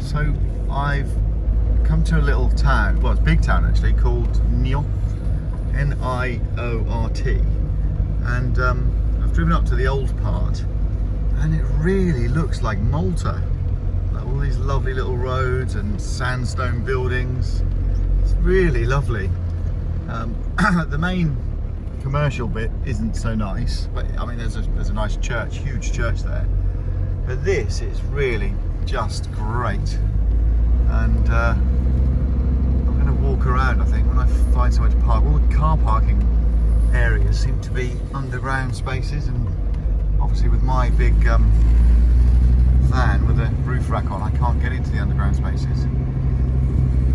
So I've come to a little town, well it's a big town actually, called Niort, N-I-O-R-T, and I've driven up to the old part and it really looks like Malta. Like all these lovely little roads and sandstone buildings. It's really lovely. The main commercial bit isn't so nice, but I mean there's a nice church, huge church there. But this is really just great, and I'm going to walk around. I think when I find somewhere to park, all the car parking areas seem to be underground spaces, and obviously with my big van with a roof rack on, I can't get into the underground spaces.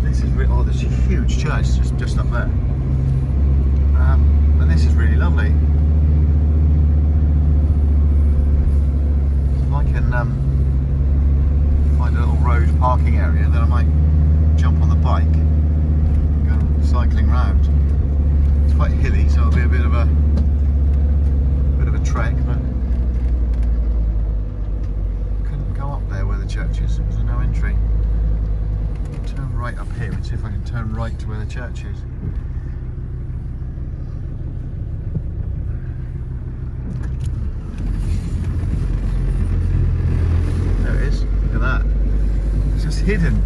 This is really, oh, there's a huge church just up there, and this is really lovely. If I can find a little road parking area, then I might jump on the bike and go cycling round. It's quite hilly, so it'll be a bit of a trek, but couldn't go up there where the church is. There's no entry. Turn right up here and see if I can turn right to where the church is. There it is. Look at that. It's just hidden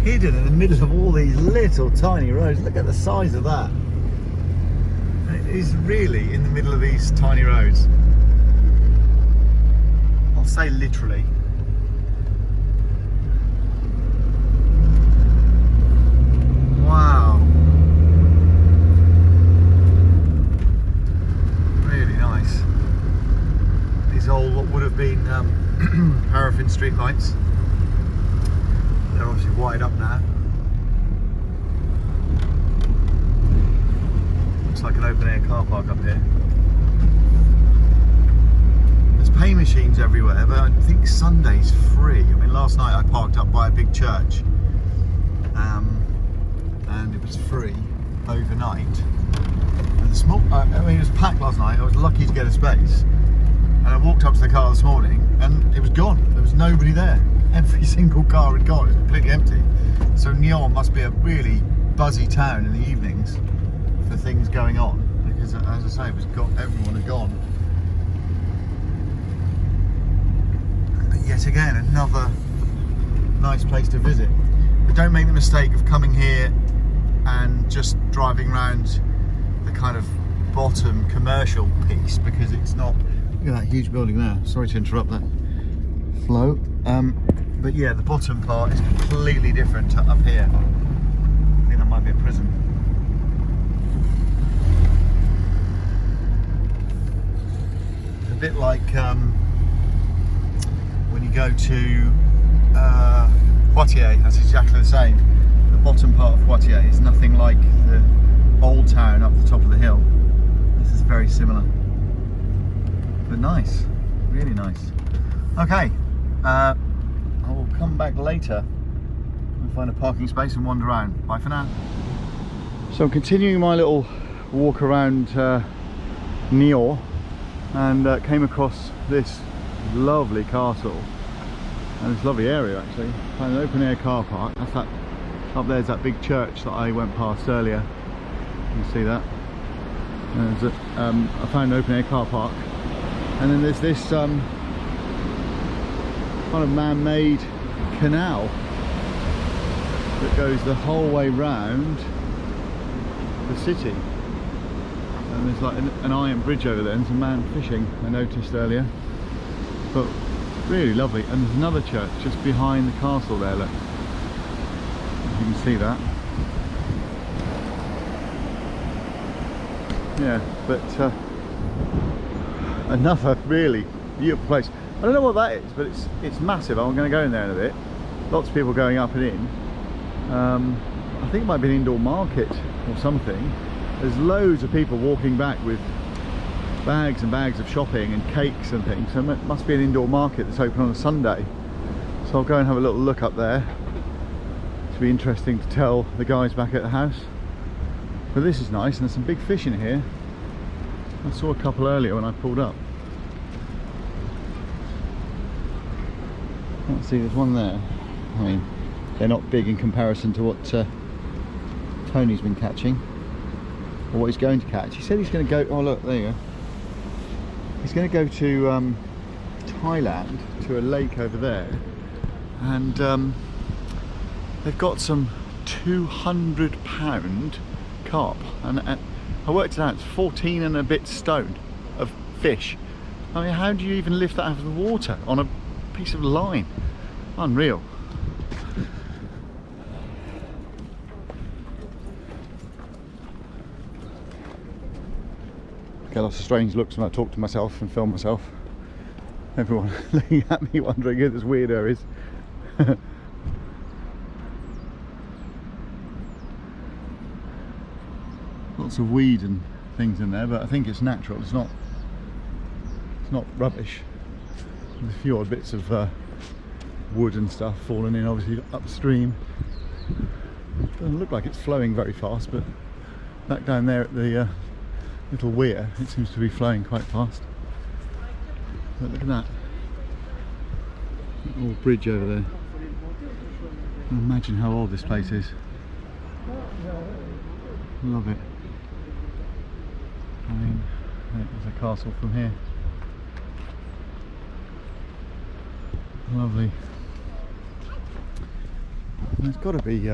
in the middle of all these little tiny roads. Look at the size of that. It is really in the middle of these tiny roads. I'll say literally. Wow. Really nice. These old, what would have been paraffin street lights. They're obviously wired up now. Looks like an open air car park up here. There's pay machines everywhere, but I think Sunday's free. I mean, last night I parked up by a big church, and it was free overnight. And the small, I mean, it was packed last night. I was lucky to get a space, and I walked up to the car this morning, and it was gone. There was nobody there. Every single car had gone. It was completely empty. So Niort must be a really buzzy town in the evenings for things going on, because as I say, everyone had gone. But yet again, another nice place to visit. But don't make the mistake of coming here and just driving around the kind of bottom commercial piece, because it's not. Look at that huge building there. Sorry to interrupt that flow. But yeah, the bottom part is completely different to up here. I think that might be a prison. It's a bit like when you go to Poitiers, that's exactly the same. The bottom part of Poitiers is nothing like the old town up the top of the hill. This is very similar. But nice, really nice. Okay. I will come back later and find a parking space and wander around. Bye for now. So I'm continuing my little walk around Niort, and came across this lovely castle and this lovely area actually. Found an open air car park. That's that, up there's that big church that I went past earlier. You can see that. And I found an open air car park, and then there's this kind of man-made canal that goes the whole way round the city, and there's like an iron bridge over there and some man fishing I noticed earlier, but really lovely. And there's another church just behind the castle there, look, you can see that. Yeah, but another really beautiful place. I don't know what that is, but it's massive. I'm going to go in there in a bit. Lots of people going up and in. I think it might be an indoor market or something. There's loads of people walking back with bags and bags of shopping and cakes and things. So it must be an indoor market that's open on a Sunday. So I'll go and have a little look up there. It'll be interesting to tell the guys back at the house. But this is nice, and there's some big fish in here. I saw a couple earlier when I pulled up. Let's see, there's one there. I mean, they're not big in comparison to what Tony's been catching, or what he's going to catch. He said he's going to go, oh look, there you go. He's going to go to Thailand, to a lake over there, and they've got some 200-pound carp, and I worked it out, it's 14 and a bit stone of fish. I mean, how do you even lift that out of the water on a piece of line? Unreal. Get lots of strange looks when I talk to myself and film myself. Everyone looking at me wondering who this weirdo is. Lots of weed and things in there, but I think it's natural. It's not rubbish. There's a few odd bits of wood and stuff falling in, obviously upstream. Doesn't look like it's flowing very fast, but back down there at the little weir, it seems to be flowing quite fast. But look at that little bridge over there. Imagine how old this place is. Love it. I mean, there's a castle from here. Lovely. There's got to be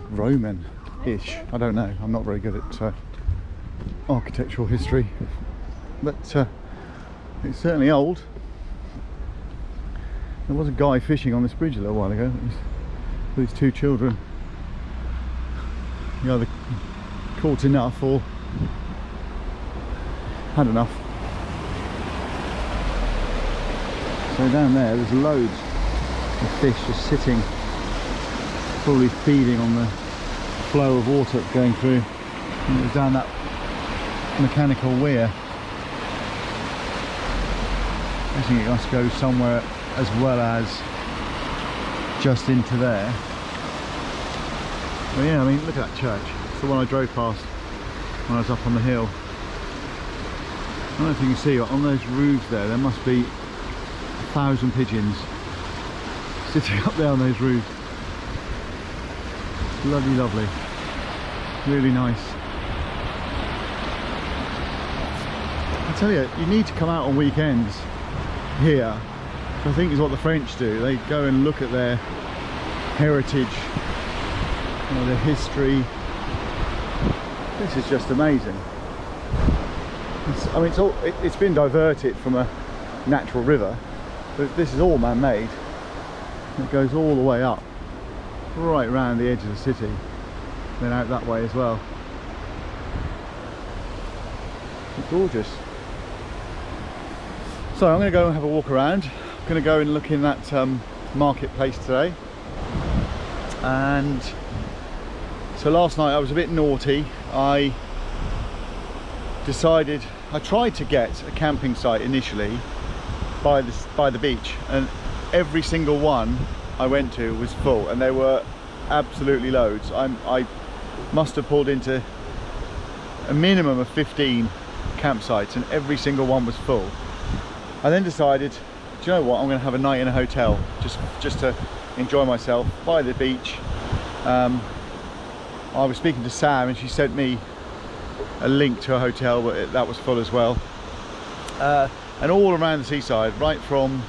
Roman-ish. I don't know. I'm not very good at architectural history, but it's certainly old. There was a guy fishing on this bridge a little while ago with his two children. He either caught enough or had enough. So down there's loads of fish just sitting, probably feeding on the flow of water that's going through. And it was down that mechanical weir. I think it must go somewhere as well as just into there. But yeah, I mean, look at that church. It's the one I drove past when I was up on the hill. I don't know if you can see, on those roofs there must be 1,000 pigeons sitting up there on those roofs. Bloody lovely. Really nice. I tell you, you need to come out on weekends here. I think is what the French do. They go and look at their heritage, their history. This is just amazing. I mean, it's been diverted from a natural river, but this is all man-made. It goes all the way up, right round the edge of the city, then out that way as well. It's gorgeous. So I'm going to go and have a walk around. I'm going to go and look in that marketplace today. And so last night I was a bit naughty. I tried to get a camping site initially by the beach, and every single one I went to was full, and there were absolutely loads. I must have pulled into a minimum of 15 campsites, and every single one was full. I then decided, do you know what, I'm going to have a night in a hotel just to enjoy myself by the beach. I was speaking to Sam and she sent me a link to a hotel, but that was full as well. And all around the seaside, right from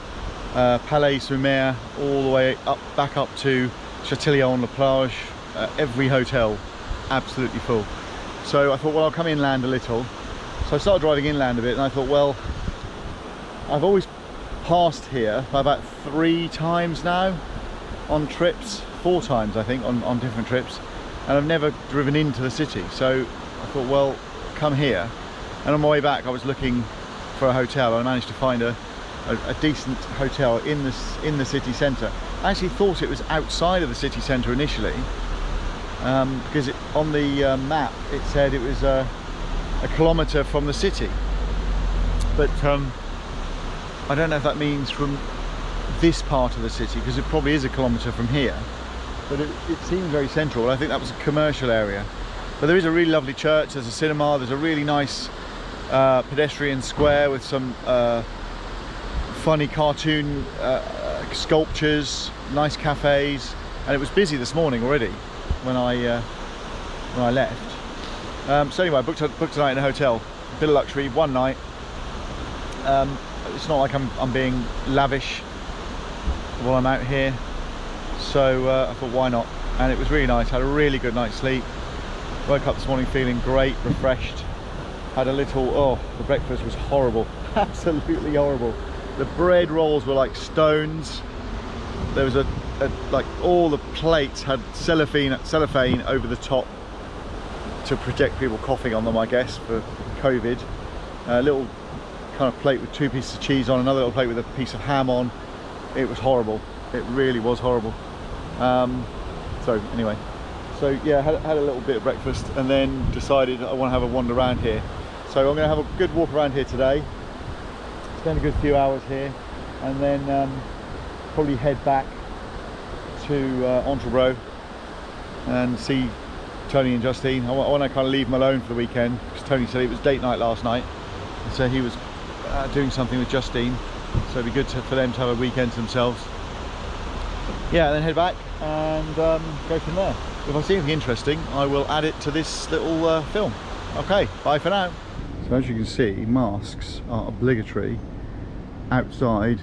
Palais-sur-Mer all the way back up to Châtillon-la-Plage, every hotel absolutely full. So I thought, well, I'll come inland a little. So I started driving inland a bit, and I thought, well, I've always passed here about 3 times now on trips, 4 times I think on different trips, and I've never driven into the city. So I thought, well, come here. And on my way back I was looking for a hotel, and I managed to find a decent hotel in the city centre. I actually thought it was outside of the city centre initially, because on the map it said it was a kilometre from the city, but I don't know if that means from this part of the city, because it probably is a kilometre from here, but it seems very central. I think that was a commercial area. But there is a really lovely church, there's a cinema, there's a really nice pedestrian square with some funny cartoon sculptures, nice cafes, and it was busy this morning already when I left. So anyway, I booked a night in a hotel, bit of luxury, one night. It's not like I'm being lavish while I'm out here, so I thought why not, and it was really nice. Had a really good night's sleep, woke up this morning feeling great, refreshed. Had a little, the breakfast was horrible, absolutely horrible. The bread rolls were like stones. There was like all the plates had cellophane over the top to protect people coughing on them, I guess, for COVID. A little kind of plate with 2 pieces of cheese on, another little plate with a piece of ham on. It was horrible. It really was horrible. So anyway, so yeah, had a little bit of breakfast and then decided I want to have a wander around here. So I'm going to have a good walk around here today, spend a good few hours here, and then probably head back to Entrebro and see Tony and Justine. I want to kind of leave them alone for the weekend because Tony said it was date night last night, so he was doing something with Justine, so it'd be good for them to have a weekend to themselves. Yeah, and then head back and go from there. If I see anything interesting, I will add it to this little film. Okay, bye for now. So as you can see, masks are obligatory outside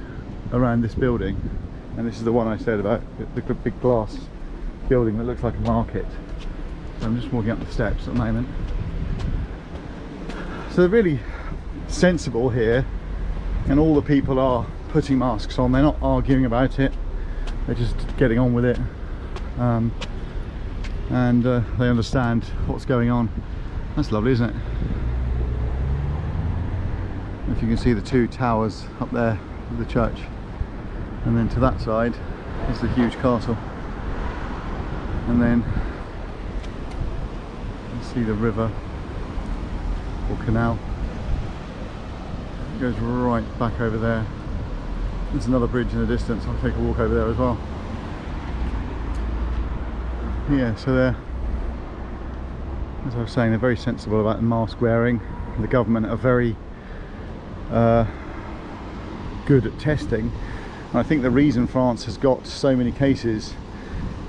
around this building, and this is the one I said about, the big glass building that looks like a market. So I'm just walking up the steps at the moment. So they're really sensible here, and all the people are putting masks on. They're not arguing about it, they're just getting on with it, and they understand what's going on. That's lovely, isn't it? If you can see the 2 towers up there of the church, and then to that side is the huge castle, and then you see the river or canal. It goes right back over there. There's another bridge in the distance. I'll take a walk over there as well. Yeah, so they're, as I was saying, they're very sensible about the mask wearing. The government are very good at testing, and I think the reason France has got so many cases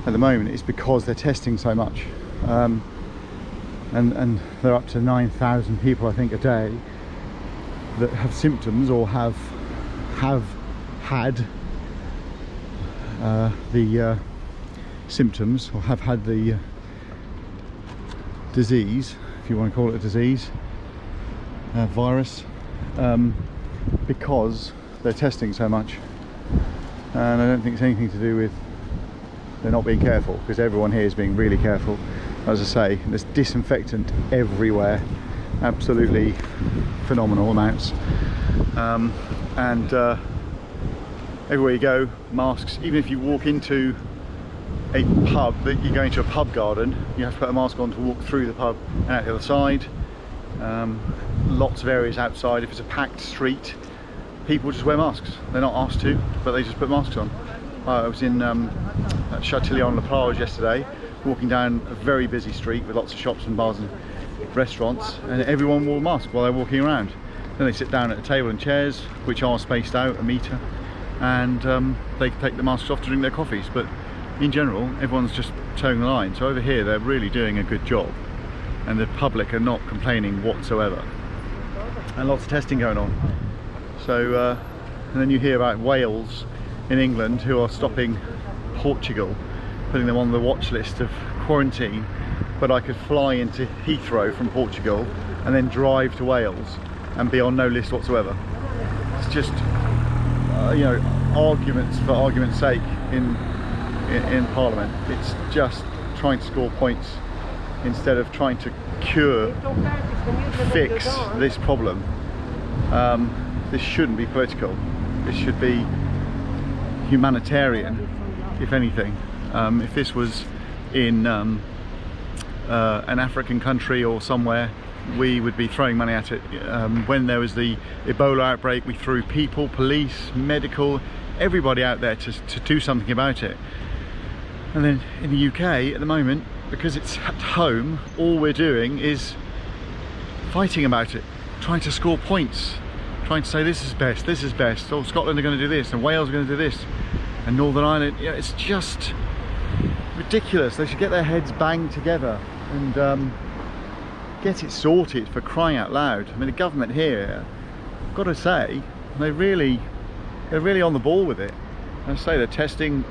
at the moment is because they're testing so much, and they're up to 9,000 people I think a day that have symptoms or have had the symptoms or have had the disease, if you want to call it a disease, virus, because they're testing so much. And I don't think it's anything to do with they're not being careful, because everyone here is being really careful. As I say, there's disinfectant everywhere, absolutely phenomenal amounts, and everywhere you go, masks. Even if you walk into a pub, that you go into a pub garden, you have to put a mask on to walk through the pub and out the other side. Lots of areas outside, if it's a packed street, people just wear masks. They're not asked to, but they just put masks on. I was in Châtillon-le-Plage yesterday, walking down a very busy street with lots of shops and bars and restaurants, and everyone wore a mask while they're walking around. Then they sit down at a table and chairs, which are spaced out a metre, and they take the masks off to drink their coffees. But in general, everyone's just towing the line. So over here, they're really doing a good job, and the public are not complaining whatsoever. And lots of testing going on. So, and then you hear about Wales in England who are stopping Portugal, putting them on the watch list of quarantine, but I could fly into Heathrow from Portugal and then drive to Wales and be on no list whatsoever. It's just, you know, arguments for argument's sake in Parliament. It's just trying to score points instead of trying to fix this problem. This shouldn't be political. This should be humanitarian, if anything. If this was in an African country or somewhere, we would be throwing money at it. When there was the Ebola outbreak, we threw people, police, medical, everybody out there to do something about it. And then in the UK at the moment, because it's at home, all we're doing is fighting about it, trying to score points, trying to say this is best, oh Scotland are going to do this and Wales are going to do this. and Northern Ireland. You know, it's just ridiculous. They should get their heads banged together and get it sorted, for crying out loud. I mean, the government here, I've got to say, they're really on the ball with it. I say they're testing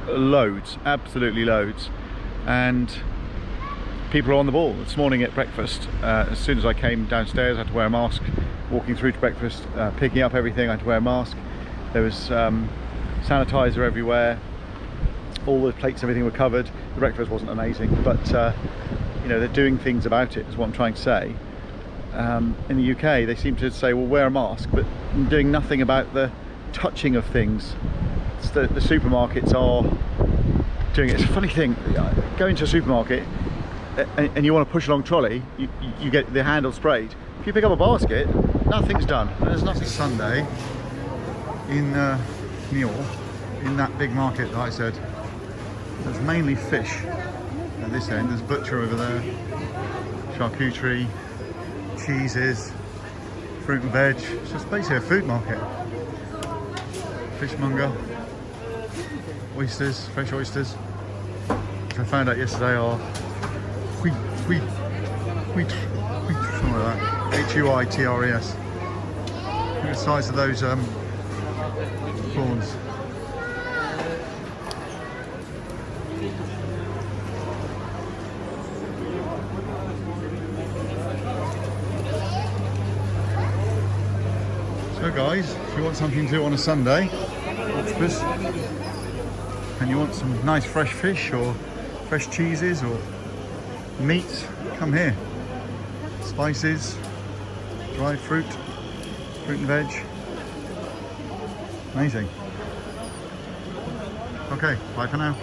loads, absolutely loads, and people are on the ball. This morning at breakfast, as soon as I came downstairs, I had to wear a mask. Walking through to breakfast, picking up everything, I had to wear a mask. There was sanitizer everywhere. All the plates, everything were covered. The breakfast wasn't amazing, but you know, they're doing things about it, is what I'm trying to say. In the UK, they seem to say, well, wear a mask, but doing nothing about the touching of things. It's the supermarkets are doing it. It's a funny thing, go into a supermarket and you want to push along trolley, you get the handle sprayed. If you pick up a basket, nothing's done. There's nothing. Sunday in Muir, in that big market that I said, there's mainly fish at this end. There's butcher over there, charcuterie, cheeses, fruit and veg. It's just basically a food market. Fishmonger, oysters, fresh oysters, which I found out yesterday are wheat, something like that. H-U-I-T-R-E-S. Look at the size of those prawns. So guys, if you want something to do on a Sunday, octopus, and you want some nice fresh fish or fresh cheeses or meat, come here. Spices, dried fruit and veg. Amazing. Okay, bye for now.